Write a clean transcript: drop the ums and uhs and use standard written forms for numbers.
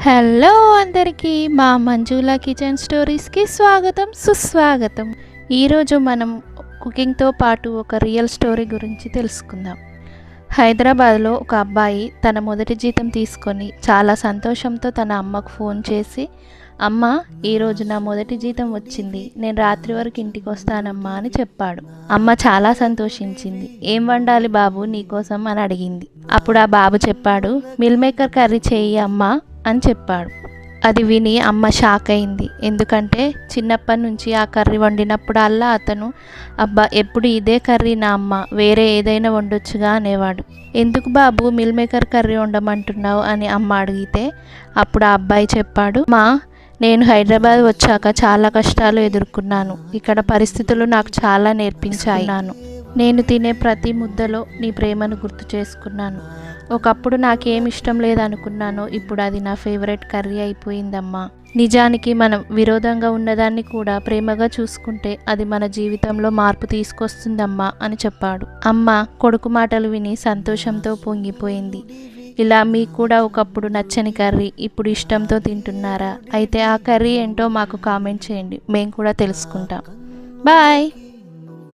Hello అందరికీ మా Manjula kitchen స్టోరీస్కి స్వాగతం సుస్వాగతం. ఈరోజు మనం కుకింగ్తో పాటు ఒక రియల్ స్టోరీ గురించి తెలుసుకుందాం. హైదరాబాద్లో ఒక అబ్బాయి తన మొదటి జీతం తీసుకొని చాలా సంతోషంతో తన అమ్మకు ఫోన్ చేసి, అమ్మ, ఈరోజు నా మొదటి జీతం వచ్చింది, నేను రాత్రి వరకు ఇంటికి వస్తానమ్మా అని చెప్పాడు. అమ్మ చాలా సంతోషించింది. ఏం వండాలి బాబు నీకోసం అని అడిగింది. అప్పుడు ఆ బాబు చెప్పాడు, మిల్ మేకర్ కర్రీ చేయి అమ్మా అని చెప్పాడు. అది విని అమ్మ షాక్ అయింది. ఎందుకంటే చిన్నప్పటి నుంచి ఆ కర్రీ వండినప్పుడల్లా అతను, అబ్బా ఎప్పుడు ఇదే కర్రీ నా అమ్మ, వేరే ఏదైనా వండొచ్చుగా అనేవాడు. ఎందుకు బాబు మిల్ మేకర్ కర్రీ వండమంటున్నావు అని అమ్మ అడిగితే అప్పుడు ఆ అబ్బాయి చెప్పాడు, మా నేను హైదరాబాద్ వచ్చాక చాలా కష్టాలు ఎదుర్కొన్నాను. ఇక్కడ పరిస్థితులు నాకు చాలా నేర్పించాను. నేను తినే ప్రతి ముద్దలో నీ ప్రేమను గుర్తు చేసుకున్నాను. ఒకప్పుడు నాకేం ఇష్టం లేదనుకున్నానో ఇప్పుడు అది నా ఫేవరెట్ కర్రీ అయిపోయిందమ్మా. నిజానికి మనం విరోధంగా ఉన్నదాన్ని కూడా ప్రేమగా చూసుకుంటే అది మన జీవితంలో మార్పు తీసుకొస్తుందమ్మా అని చెప్పాడు. అమ్మ కొడుకు మాటలు విని సంతోషంతో పొంగిపోయింది. ఇలా మీకు కూడా ఒకప్పుడు నచ్చని కర్రీ ఇప్పుడు ఇష్టంతో తింటున్నారా? అయితే ఆ కర్రీ ఏంటో మాకు కామెంట్ చేయండి, మేము కూడా తెలుసుకుంటాం. బాయ్.